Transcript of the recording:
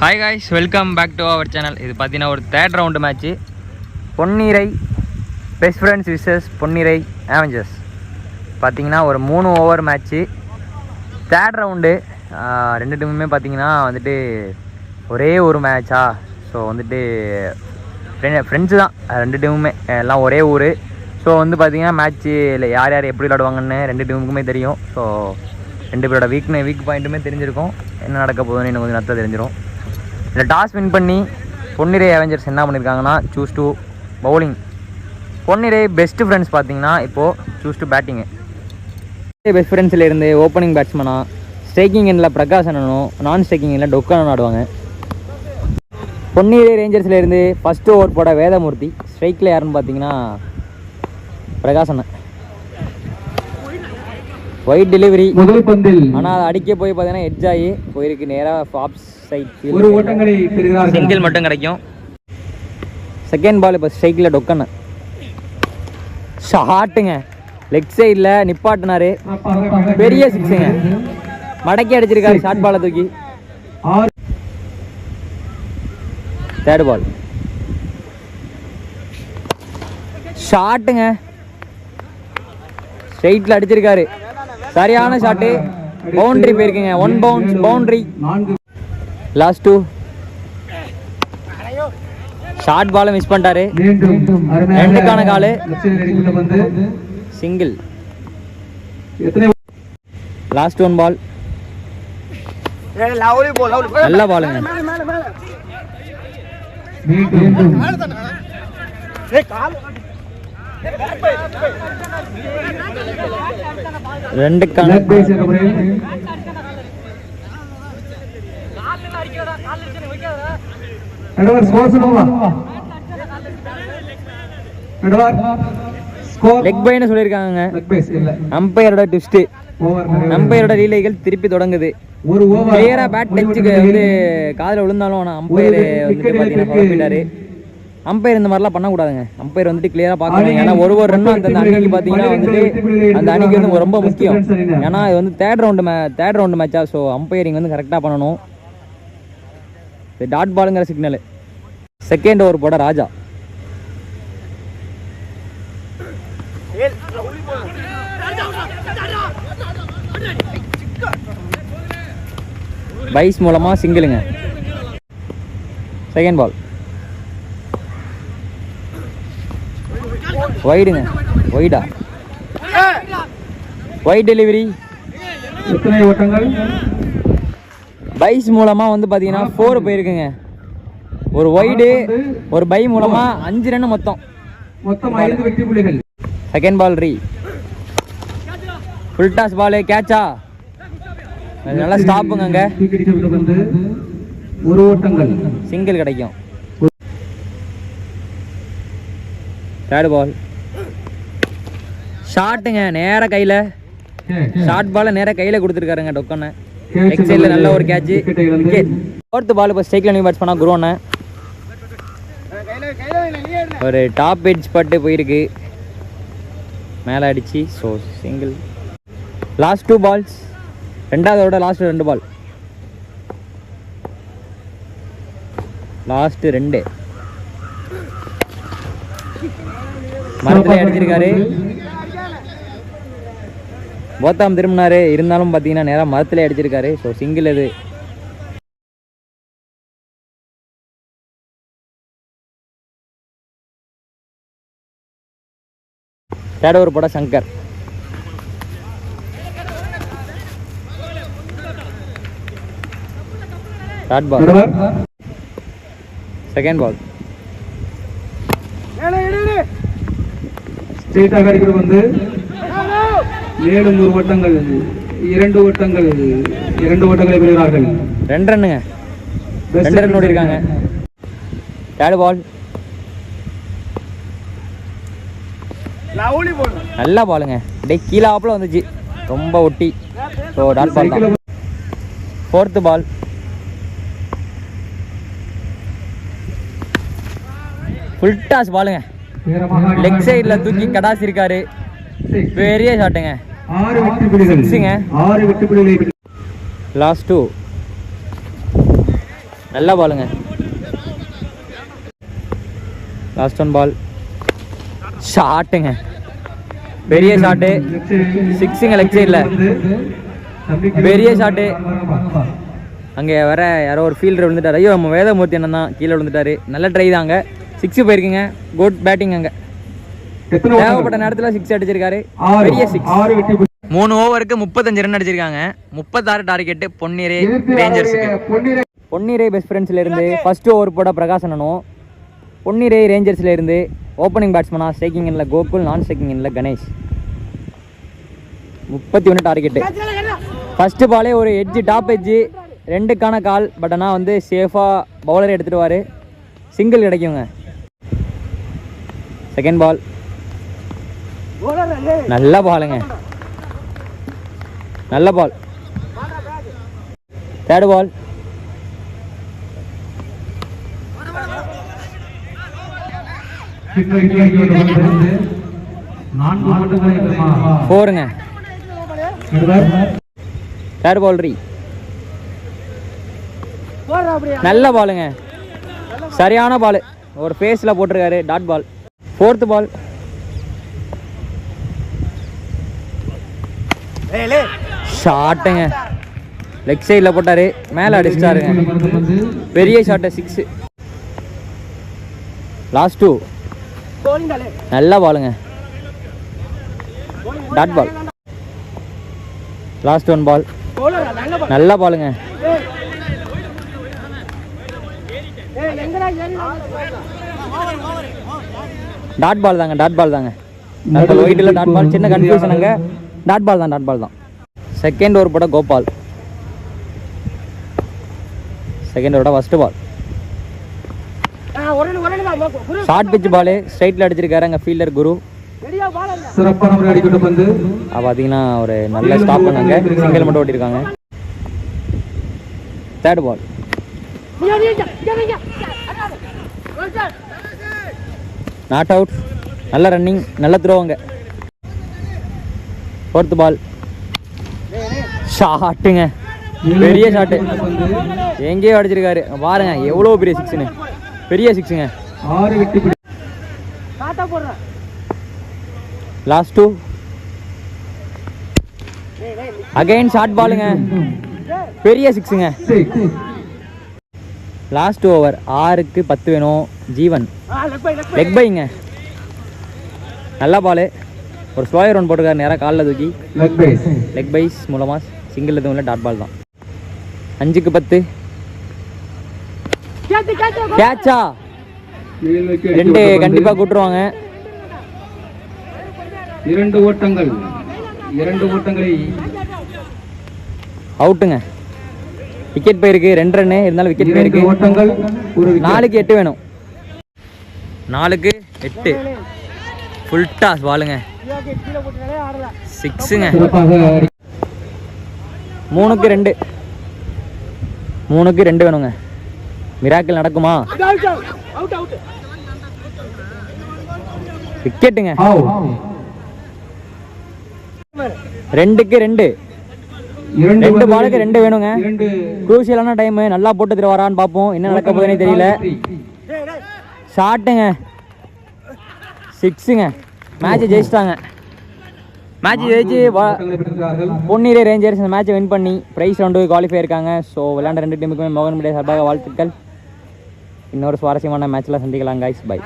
Hi guys, welcome back to our channel. இது பார்த்தீங்கன்னா ஒரு third round match. Ponnirai best friends versus Ponnirai Avengers. பார்த்தீங்கன்னா ஒரு 3 ஓவர் மேட்ச்சு, தேர்ட் ரவுண்டு. ரெண்டு டீமுமே பார்த்தீங்கன்னா வந்துட்டு ஒரே ஒரு மேட்சா. ஸோ வந்துட்டு ஃப்ரெண்ட்ஸு தான் ரெண்டு டீமுமே, எல்லாம் ஒரே ஊர். ஸோ வந்து பார்த்தீங்கன்னா மேட்ச்சு இல்லை யார் யார் எப்படி விளாடுவாங்கன்னு ரெண்டு டீமுக்குமே தெரியும். ஸோ ரெண்டு பேரோட வீக் பாயிண்ட்டுமே தெரிஞ்சிருக்கும். என்ன நடக்க போகுதுன்னு இன்னும் கொஞ்சம் நேரத்தில் தெரிஞ்சிடும். இதில் டாஸ் வின் பண்ணி பொன்னிரை அவெஞ்சர்ஸ் என்ன பண்ணியிருக்காங்கன்னா choose to bowling. Ponnirai best friends பார்த்தீங்கன்னா இப்போது சூஸ் டு பேட்டிங்கு. பெஸ்ட் ஃப்ரெண்ட்ஸில் இருந்து ஓப்பனிங் பேட்ஸ்மனாக ஸ்ட்ரைக்கிங் எண்ணில் பிரகாஷ் அண்ணனும், நான் ஸ்ட்ரைக்கிங் எண்ணில் டொக்கனும் ஆடுவாங்க. பொன்னிரை ரேஞ்சர்ஸில் இருந்து ஃபஸ்ட்டு ஓவர் போட வேதமூர்த்தி, ஸ்ட்ரைக்கில் யாருன்னு பார்த்தீங்கன்னா பிரகாஷ் அண்ணன். ஒயிட் டெலிவரி முதல் பந்தில், ஆனால் அதை அடிக்க போய் பார்த்தீங்கன்னா எட்ஜ் ஆகி போயிருக்கு நேராக ஆஃப் சைட். சிங்கிள் மட்டும் கிடைக்கும். செகண்ட் பால் இப்போ ஸ்ட்ரைக்கில் டொக்கன்னு ஷாட்டுங்க, லெக் சைடில் நிப்பாட்டினாரு, பெரிய சிக்ஸுங்க, மடக்கி அடிச்சிருக்காரு ஷார்ட் பாலை தூக்கி. தேர்ட் பால் ஷாட்டுங்க, ஸ்ட்ரைட்டில் அடிச்சிருக்காரு, சரியான ஷாட்டு, பவுண்டரி போயிருக்குங்க, 1 பவுன்ஸ் பவுண்டரி. லாஸ்ட் 2 ஷார்ட் பாலை மிஸ் பண்ணிட்டாரு, ரெண்டுக்கான காலு, சிங்கிள். லாஸ்ட் 1 பால், நல்ல பாலுங்க. ரெண்டுக்கான லெக் பைன்னு சொல்லியிருக்காங்க. அம்பையரோட ட்விஸ்ட், அம்பையரோட லீலைகள் திருப்பி தொடங்குது. கிளியரா பேட் டச்சுக்கு வந்து காதில் விழுந்தாலும் ஆனால் அம்பையர் வந்துட்டு பார்த்தீங்கன்னா குழப்பிட்டாரு. அம்பையர் இந்த மாதிரிலாம் பண்ணக்கூடாதுங்க. அம்பையர் வந்துட்டு கிளியராக பார்க்கணும். ஏன்னா ஒரு ரன்னும் அந்த அணிக்கு பார்த்தீங்கன்னா வந்துட்டு அந்த அணிக்கு வந்து ரொம்ப முக்கியம். ஏன்னா இது வந்து தேர்ட் ரவுண்டு மேட்சா. ஸோ அம்பையரிங் வந்து கரெக்டாக பண்ணணும். இது டாட் பாலுங்கிற சிக்னலு. செகண்ட் ஓவர் போட ராஜா. பைஸ் மூலமா சிங்கிளுங்க. செகண்ட் பால் வைடுங்க, வைடா, வைட் டெலிவரி. பைஸ் மூலமா வந்து பாத்தீங்கன்னா 4 போயிருக்குங்க. ஒரு வைடு ஒரு பை மூலமா 5 ரன் மொத்தம் 5 வெற்றி புள்ளிகள். செகண்ட் பால் ரீ, ஃபுல் டாஸ் பால், கேட்சா, நல்லா ஸ்டாப்புங்க, ஒரு ஓட்டங்கள், சிங்கிள் கிடைக்கும். தேர்ட் பால் ஷாட்டுங்க, நேர கையில ஷார்ட் பால நேர கையில கொடுத்துருக்காருங்க டொக்கனை. லெக் சைடில் நல்ல ஒரு கேட்ச். ஃபோர்த் பால் இப்போ ஸ்ட்ரைக்கில் நியூ பேட்ஸ் பண்ணா குருவண்ண ஒரு டாப் எட்ஜ் பட்டு போயிருக்கு, மேலே அடிச்சு. So single. லாஸ்ட் 2 பால்ஸ், ரெண்டாவதோட லாஸ்ட் 2 பால், லாஸ்ட் 2 மரத்திலே அடிச்சிருக்காரு. போத்தாம் திரும்பினாரு, இருந்தாலும் பார்த்தீங்கன்னா நேராக மரத்திலே அடிச்சிருக்காரு. So single. இது தேர்ட் ஓவர் போட Shankar. Third ball second ball ஸ்ட்ரெயிட்டாக அடிக்கிறது வந்து 7 ஓட்டங்கள், 2 ஓட்டங்களை பெறுகிறார்கள். 2 ரன்னுங்க, 2 ரன் ஓடிருக்காங்க. தேர்ட் பால் நல்ல பாலுங்க, அப்படியே கீழே ஆப்பில் வந்துச்சு, ரொம்ப ஒட்டி. ஸோ டாட் பால் தான். ஃபோர்த்து பால் ஃபுல் டாஸ் பாலுங்க, லெக் சைடில் தூக்கி கடாசி இருக்காரு, பெரிய ஷாட்டுங்க, 6 வெற்றி புள்ளிகள். லாஸ்ட் 2 நல்ல பாலுங்க. Last one ball. ஷாட்டுங்க, பெரிய ஷாட்டு. சிக்ஸுங்க, லெக் சைடில் பெரிய ஷாட்டு. அங்கே வர யாரோ ஒரு ஃபீல்டர் விழுந்துட்டார். ஐயோ, நம்ம வேதமூர்த்தி அண்ணன் தான் கீழே விழுந்துட்டாரு. நல்ல ட்ரை தாங்க, 6 போயிருக்குங்க. Good batting. அங்கே தேவைப்பட்ட நேரத்தில் 6 அடிச்சிருக்காரு. பெரிய 6. 3 ஓவருக்கு 35 ரன் அடிச்சிருக்காங்க. 36 டார்கெட்டு பொன்னிரை ரேஞ்சர்ஸுக்கு. பொன்னிரை பெஸ்ட் ஃப்ரெண்ட்ஸில் இருந்து ஃபர்ஸ்ட் ஓவர் போட பிரகாஷ் அண்ணனும், பொன்னிரை ரேஞ்சர்ஸில் இருந்து ஓப்பனிங் பேட்ஸ்மனா ஸ்ட்ரைக்கிங் எண்ணில் கோகுல், நான் ஸ்ட்ரைக்கிங் எண்ணில் கணேஷ். 31 டார்கெட்டு. ஃபஸ்ட்டு பாலே ஒரு எட்ஜு, டாப் எட்ஜு, 2க்கான கால். பட் ஆனால் வந்து சேஃபாக பவுலர் எடுத்துடுவார், சிங்கிள் கிடைக்குங்க. Second ball. நல்ல பாலுங்க, நல்ல பால். தேர்ட் பால். ஃபோருங்க. தேர்ட் பால் ரீ. நல்ல பாலுங்க, சரியான பால். ஒரு ஃபேஸில் போட்டிருக்காரு, டாட் பால். ஃபோர்த் பால். ஷாட்டுங்க, லெக் சைடில் போட்டார், மேலே அடிச்சிட்டாருங்க. பெரிய ஷாட்டு, 6. லாஸ்ட் 2. நல்ல பாலுங்க, டாட் பால். லாஸ்ட் 1 பால். நல்ல பாலுங்க. டாட் பால் தாங்க, டாட் பால் தாங்க. ஒயிட்டில் டாட் பால். சின்ன கன்ஃபியூஷனுங்க, டாட் பால் தான், டாட் பால் தான். செகண்ட் ஓவர் போட கோபால். செகண்ட் ஓவரோட first ball. Short pitch ball, ஸ்ட்ரைட்டில் அடிச்சிருக்காரு அங்கே ஃபீல்டர் குரு. பார்த்தீங்கன்னா ஒரு நல்ல ஸ்டாப் பண்ணாங்க, சிங்கிள் மட்டும் ஓட்டியிருக்காங்க. Third ball. Not out. நல்ல ரன்னிங், நல்ல த்ரோங்க. ஃபோர்த் பால். ஷாட்டுங்க, பெரிய ஷாட்டு, எங்கேயோ அடிச்சிருக்காரு பாருங்க. எவ்வளோ பெரிய 6ன்னு, பெரிய 6ங்க. லாஸ்ட் 2. அகைன் ஷார்ட் பாலுங்க, பெரிய 6ங்க. Last over. 6க்கு 10 வேணும். ஜீவன் லெக் பைங்க, நல்ல பால். ஒரு ஸ்லோயர் ஒன் போட்டிருக்காரு, நேராக காலில் தூக்கி. லெக் பைஸ் மூலமாக சிங்கிள் எதுவும் இல்லை, டாட் பால் தான். 5க்கு 10. கேட்சா? 2 கண்டிப்பாக கூட்டுருவாங்க. 2 ஓட்டங்கள், 2 ஓட்டங்களை அவுட்டுங்க. விக்கெட் போயிருக்கு, 2 ரன்னு இருந்தாலும் விக்கெட் போயிருக்கு. 4க்கு 8 வேணும். 4க்கு 8. ஃபுல் டாஸ் பாலுங்க, 6ங்க. 3க்கு 2. 3க்கு 2 வேணுங்க. மிராக்கிள் நடக்குமா? விக்கெட்டுங்க. 2க்கு 2. 2 பாலுக்கு 2 வேணுங்க. குரூசியலான டைம். நல்லா போட்டு தருவாரான்னு பார்ப்போம், என்ன நடக்க போகுதுன்னே தெரியல. ஷாட்டுங்க, 6ங்க. மேட்சை ஜெயிச்சிட்டாங்க. மேட்ச் ஜெயிச்சு பொன்னிரை ரேஞ்சர்ஸ் இந்த மேட்சை வின் பண்ணி ப்ரைஸ் ரவுண்டுக்கு குவாலிஃபை இருக்காங்க. ஸோ விளையாண்ட 2 டீமுக்குமே மோகன் மீடியா சார்பாக வாழ்த்துக்கள். இன்னொரு சுவாரஸ்யமான மேட்ச்லாம் சந்திக்கலாம் கைஸ். பை.